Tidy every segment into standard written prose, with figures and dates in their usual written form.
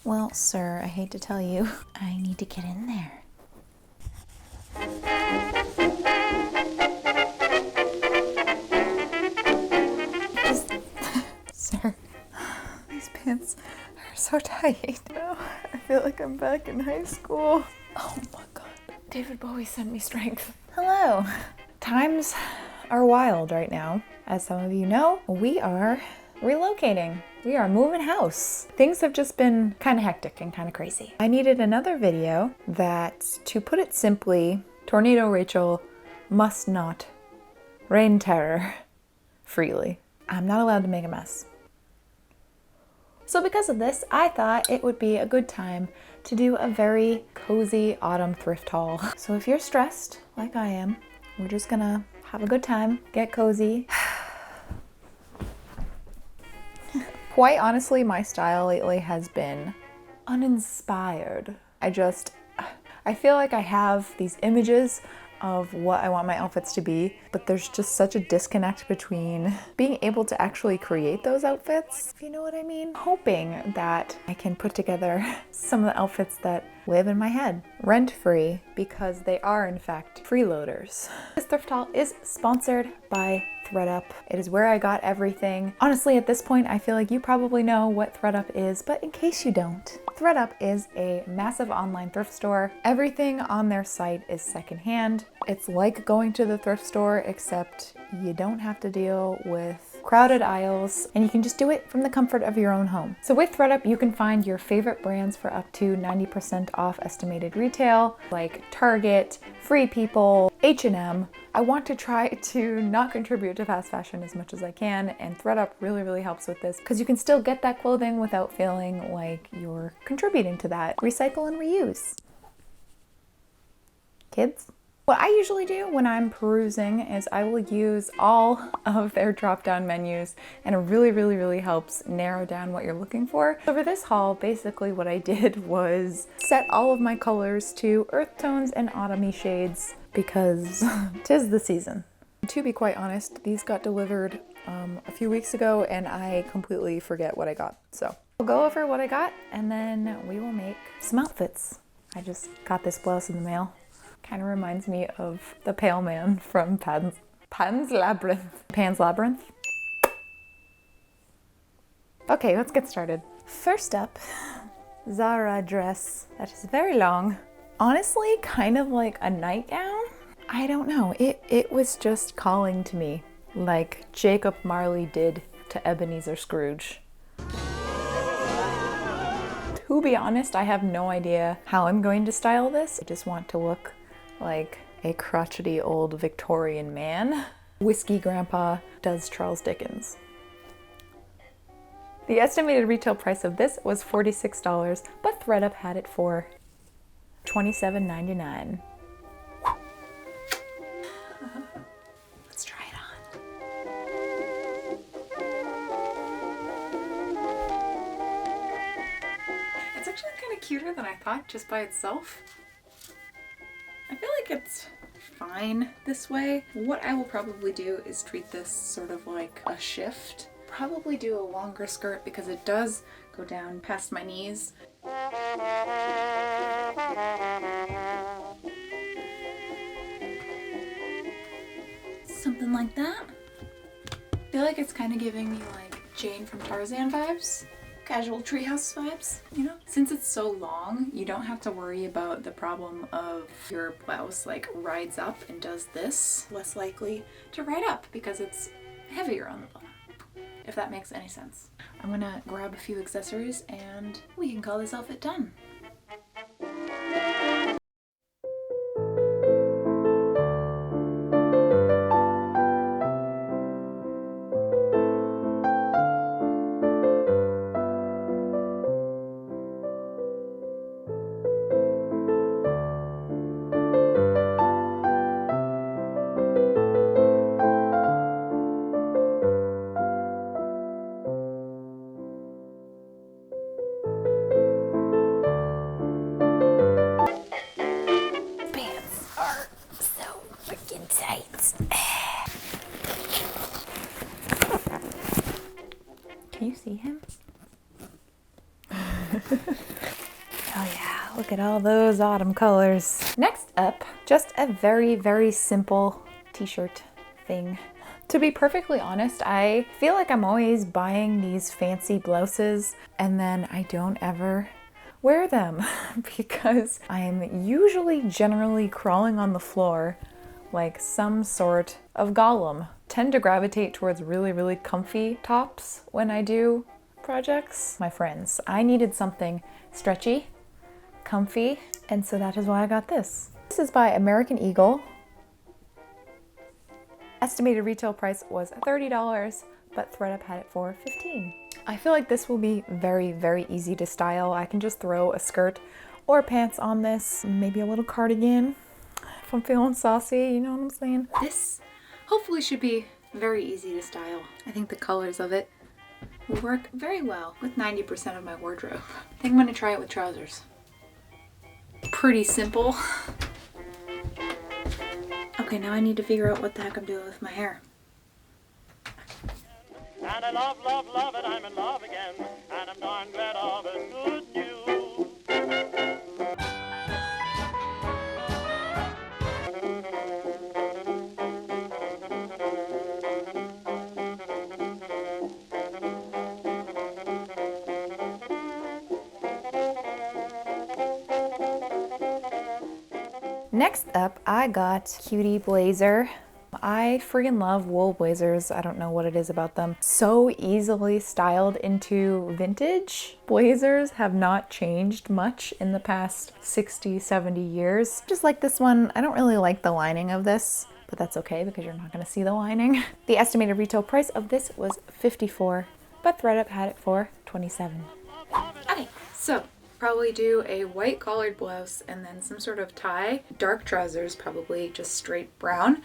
Well, sir, I hate to tell you, I need to get in there. Sir, these pants are so tight. No, I feel like I'm back in high school. Oh my God. David Bowie sent me strength. Hello. Times are wild right now. As some of you know, we are relocating. We are moving house. Things have just been kind of hectic and kind of crazy. I needed another video that, to put it simply, Tornado Rachel must not rain terror freely. I'm not allowed to make a mess. So because of this, I thought it would be a good time to do a very cozy autumn thrift haul. So if you're stressed, like I am, we're just gonna have a good time, get cozy. Quite honestly, my style lately has been uninspired. I feel like I have these images of what I want my outfits to be, but there's just such a disconnect between being able to actually create those outfits, if you know what I mean. Hoping that I can put together some of the outfits that live in my head rent-free, because they are in fact freeloaders. This thrift haul is sponsored by ThredUp. It is where I got everything. Honestly, at this point, I feel like you probably know what ThredUp is, but in case you don't, ThredUp is a massive online thrift store. Everything on their site is secondhand. It's like going to the thrift store, except you don't have to deal with crowded aisles, and you can just do it from the comfort of your own home. So with ThredUp, you can find your favorite brands for up to 90% off estimated retail, like Target, Free People, H&M. I want to try to not contribute to fast fashion as much as I can, and ThredUp really helps with this, because you can still get that clothing without feeling like you're contributing to that. Recycle and reuse. Kids? What I usually do when I'm perusing is I will use all of their drop-down menus, and it really helps narrow down what you're looking for. So for this haul, basically what I did was set all of my colors to earth tones and autumny shades, because 'tis the season. To be quite honest, these got delivered a few weeks ago and I completely forget what I got. So I'll go over what I got and then we will make some outfits. I just got this blouse in the mail. Kind of reminds me of the pale man from Pan's Labyrinth. Okay, let's get started. First up, Zara dress that is very long. Honestly, kind of like a nightgown. I don't know, it was just calling to me, like Jacob Marley did to Ebenezer Scrooge. To be honest, I have no idea how I'm going to style this. I just want to look like a crotchety old Victorian man. Whiskey Grandpa does Charles Dickens. The estimated retail price of this was $46, but ThredUp had it for $27.99. Let's try it on. It's actually kind of cuter than I thought just by itself. I feel like it's fine this way. What I will probably do is treat this sort of like a shift. Probably do a longer skirt because it does go down past my knees. Something like that. I feel like it's kind of giving me like Jane from Tarzan vibes. Casual treehouse vibes, you know? Since it's so long, you don't have to worry about the problem of your blouse like rides up and does this. Less likely to ride up because it's heavier on the bottom, if that makes any sense. I'm gonna grab a few accessories and we can call this outfit done. Oh yeah, look at all those autumn colors. Next up, just a very, very simple t-shirt thing. To be perfectly honest, I feel like I'm always buying these fancy blouses and then I don't ever wear them because I'm usually generally crawling on the floor like some sort of golem. Tend to gravitate towards really, really comfy tops when I do projects. My friends, I needed something stretchy, comfy, and so that is why I got this. This is by American Eagle. Estimated retail price was $30, but ThreadUp had it for $15. I feel like this will be very, very easy to style. I can just throw a skirt or pants on this, maybe a little cardigan if I'm feeling saucy, you know what I'm saying? This hopefully should be very easy to style. I think the colors of it will work very well with 90% of my wardrobe. I think I'm gonna try it with trousers. Pretty simple. Okay, now I need to figure out what the heck I'm doing with my hair. And I love, love, love it, I'm in love again, and I'm darn glad of it, good news. Next up, I got cutie blazer. I freaking love wool blazers. I don't know what it is about them. So easily styled into vintage. Blazers have not changed much in the past 60, 70 years. Just like this one, I don't really like the lining of this, but that's okay because you're not gonna see the lining. The estimated retail price of this was $54, but ThreadUp had it for $27. Okay, so probably do a white collared blouse and then some sort of tie. Dark trousers, probably just straight brown.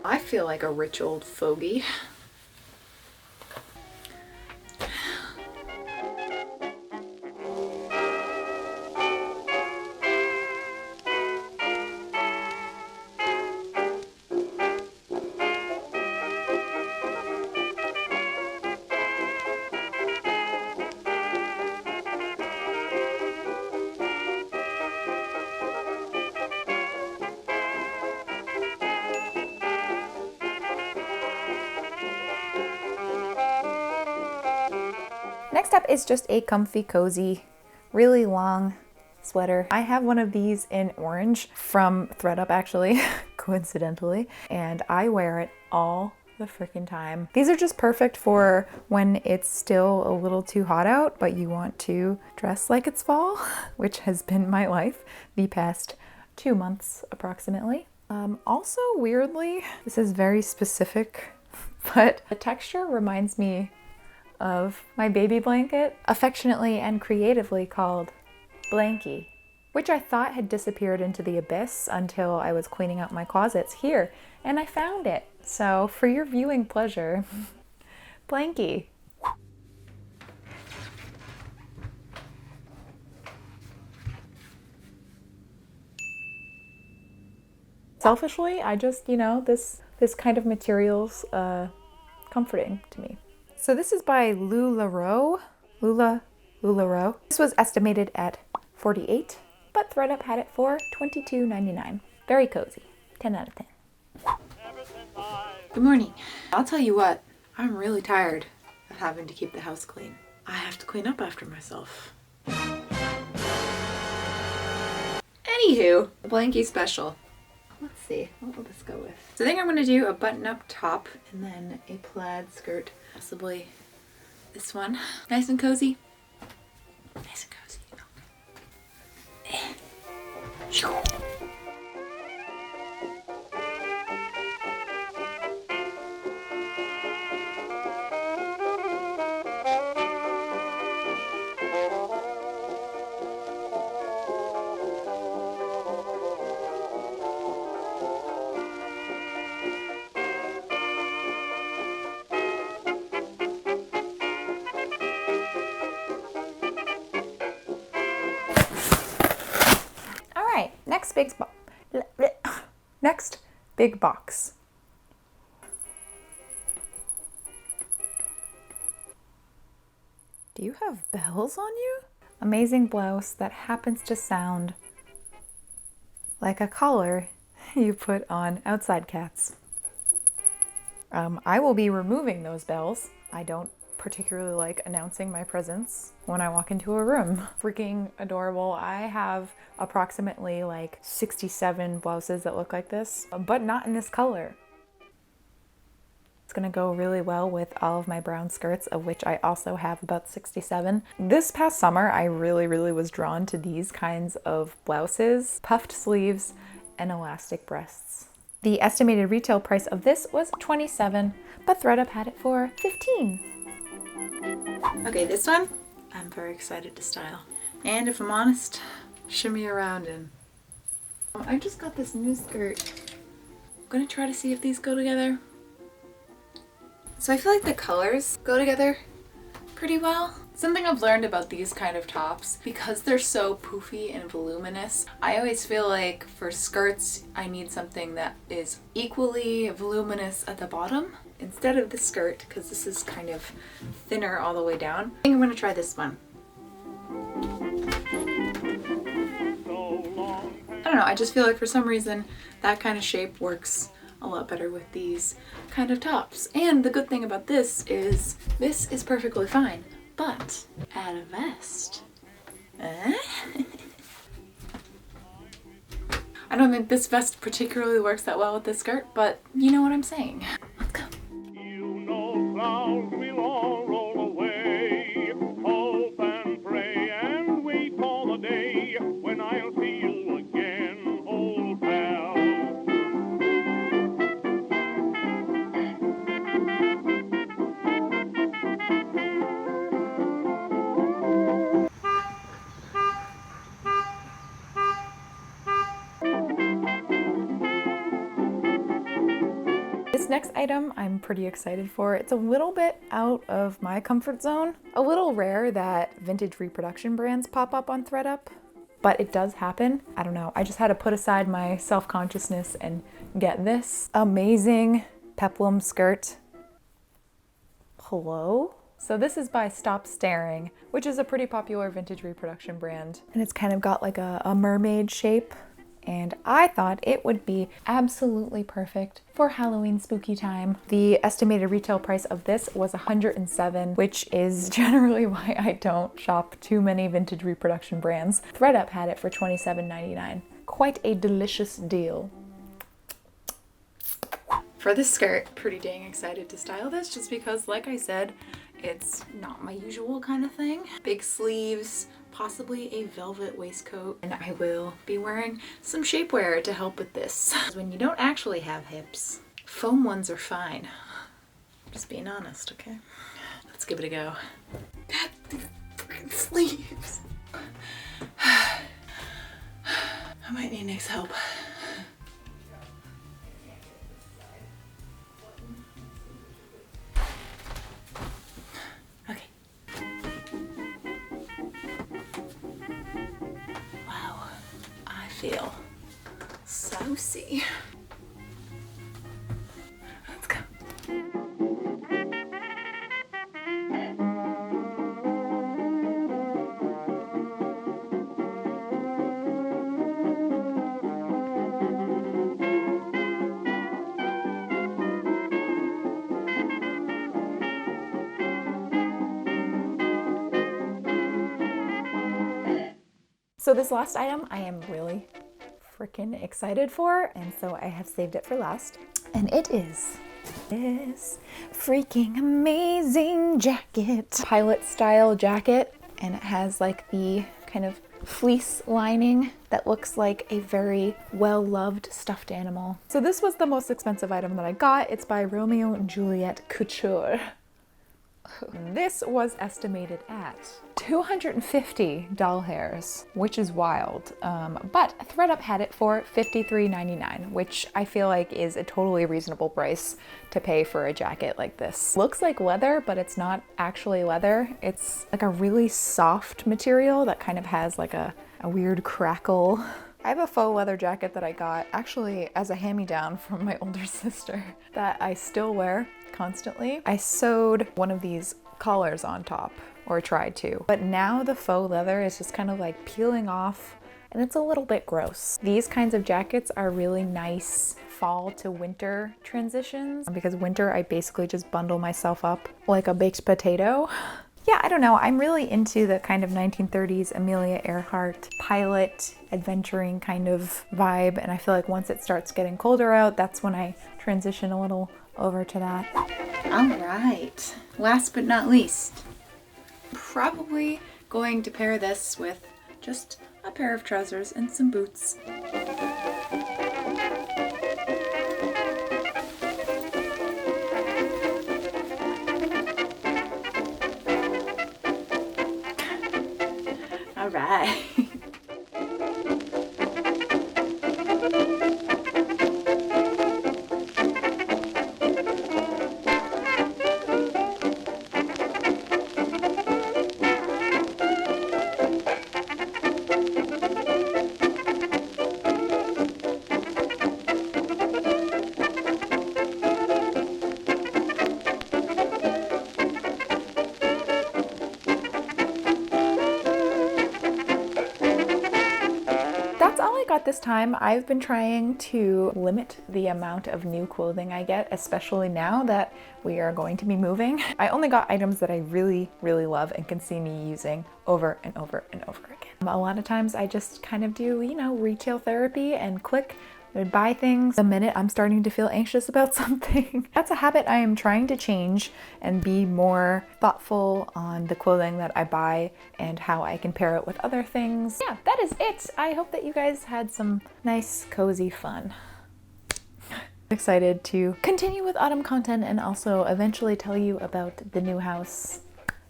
I feel like a rich old fogey. Next up is just a comfy, cozy, really long sweater. I have one of these in orange from ThreadUp actually, coincidentally, and I wear it all the freaking time. These are just perfect for when it's still a little too hot out, but you want to dress like it's fall, which has been my life the past 2 months approximately. Also, weirdly, this is very specific, but the texture reminds me of my baby blanket, affectionately and creatively called Blankie, which I thought had disappeared into the abyss until I was cleaning out my closets here, and I found it. So for your viewing pleasure, Blankie. Selfishly, I just, you know, this kind of material's comforting to me. So this is by LuLaRoe. LuLaRoe. This was estimated at $48, but ThreadUp had it for $22.99. Very cozy. 10 out of 10. Good morning. I'll tell you what, I'm really tired of having to keep the house clean. I have to clean up after myself. Anywho, Blankie special. Let's see, what will this go with? So I think I'm gonna do a button-up top and then a plaid skirt. Possibly this one. Nice and cozy. Nice and cozy. Next big spot. Next, big box. Do you have bells on you? Amazing blouse that happens to sound like a collar you put on outside cats. I will be removing those bells. I don't particularly like announcing my presence when I walk into a room. Freaking adorable. I have approximately like 67 blouses that look like this, but not in this color. It's gonna go really well with all of my brown skirts, of which I also have about 67. This past summer, I really was drawn to these kinds of blouses, puffed sleeves, and elastic breasts. The estimated retail price of this was $27, but ThreadUp had it for $15. Okay, this one, I'm very excited to style. And if I'm honest, shimmy around in. I just got this new skirt. I'm gonna try to see if these go together. So I feel like the colors go together pretty well. Something I've learned about these kind of tops, because they're so poofy and voluminous, I always feel like for skirts, I need something that is equally voluminous at the bottom instead of the skirt, because this is kind of thinner all the way down. I think I'm gonna try this one. I don't know, I just feel like for some reason that kind of shape works a lot better with these kind of tops. And the good thing about this is perfectly fine, but add a vest. I don't think this vest particularly works that well with this skirt, but you know what I'm saying. Let's go. You know clouds will all roll away. Hope and pray and wait for the day when I'll see you again, old pal. This next item I'm pretty excited for. It's a little bit out of my comfort zone. A little rare that vintage reproduction brands pop up on ThreadUp, but it does happen. I don't know, I just had to put aside my self-consciousness and get this amazing peplum skirt. Hello? So this is by Stop Staring, which is a pretty popular vintage reproduction brand. And it's kind of got like a mermaid shape. And I thought it would be absolutely perfect for Halloween spooky time. The estimated retail price of this was $107, which is generally why I don't shop too many vintage reproduction brands. ThreadUp had it for $27.99. Quite a delicious deal. For this skirt, pretty dang excited to style this just because, like I said, it's not my usual kind of thing. Big sleeves, possibly a velvet waistcoat, and I will be wearing some shapewear to help with this. When you don't actually have hips, foam ones are fine. Just being honest, okay? Let's give it a go. God, these freaking sleeves. I might need Nick's help. Feel saucy. Let's go. So this last item I am really freaking excited for, and so I have saved it for last. And it is this freaking amazing jacket. Pilot style jacket, and it has like the kind of fleece lining that looks like a very well-loved stuffed animal. So this was the most expensive item that I got. It's by Romeo and Juliet Couture. This was estimated at 250 doll hairs, which is wild. But ThreadUp had it for $53.99, which I feel like is a totally reasonable price to pay for a jacket like this. Looks like leather, but it's not actually leather. It's like a really soft material that kind of has like a weird crackle I have a faux leather jacket that I got actually as a hand-me-down from my older sister that I still wear constantly. I sewed one of these collars on top, or tried to, but now the faux leather is just kind of like peeling off and it's a little bit gross. These kinds of jackets are really nice fall to winter transitions because winter I basically just bundle myself up like a baked potato. Yeah, I don't know. I'm really into the kind of 1930s Amelia Earhart pilot adventuring kind of vibe, and I feel like once it starts getting colder out, that's when I transition a little over to that. All right, last but not least, probably going to pair this with just a pair of trousers and some boots. All right. That's all I got this time. I've been trying to limit the amount of new clothing I get, especially now that we are going to be moving. I only got items that I really, really love and can see me using over and over and over again. A lot of times I just kind of do, you know, retail therapy and click, I would buy things the minute I'm starting to feel anxious about something. That's a habit I am trying to change and be more thoughtful on the clothing that I buy and how I can pair it with other things. Yeah, that is it. I hope that you guys had some nice, cozy fun. Excited to continue with autumn content and also eventually tell you about the new house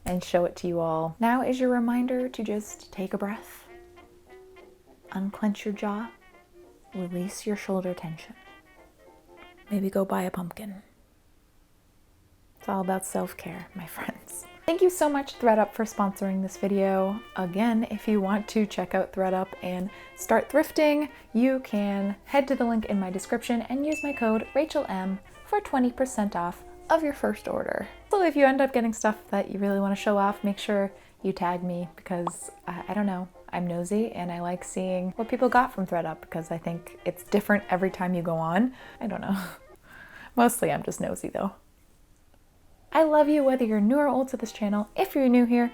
and show it to you all. Now is your reminder to just take a breath, unclench your jaw, release your shoulder tension. Maybe go buy a pumpkin. It's all about self-care, my friends. Thank you so much, ThreadUp, for sponsoring this video. Again, if you want to check out ThreadUp and start thrifting, you can head to the link in my description and use my code RachelM for 20% off of your first order. So if you end up getting stuff that you really want to show off, make sure you tag me because I don't know, I'm nosy and I like seeing what people got from ThreadUp because I think it's different every time you go on. I don't know. Mostly I'm just nosy though. I love you whether you're new or old to this channel. If you're new here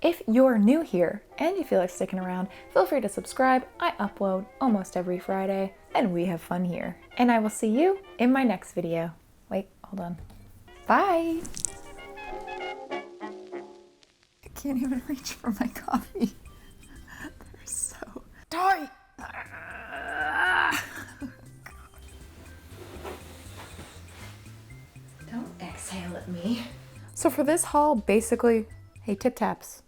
and you feel like sticking around, feel free to subscribe. I upload almost every Friday and we have fun here. And I will see you in my next video. Wait, hold on. Bye. I can't even reach for my coffee. They're so tight. Don't exhale at me. So for this haul, basically, hey, tip taps,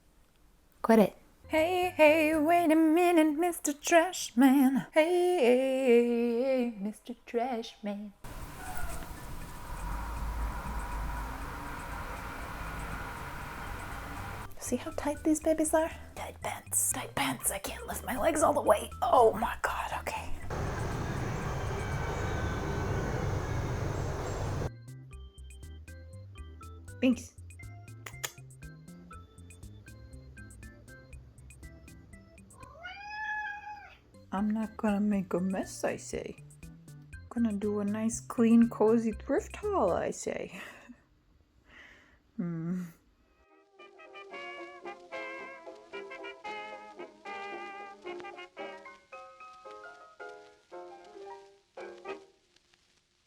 quit it. Hey, hey, wait a minute, Mr. Trash Man. Hey, Mr. Trash Man. See how tight these babies are? Tight pants, tight pants. I can't lift my legs all the way. Oh my God, okay. Thanks. I'm not gonna make a mess, I say. Gonna do a nice, clean, cozy thrift haul, I say.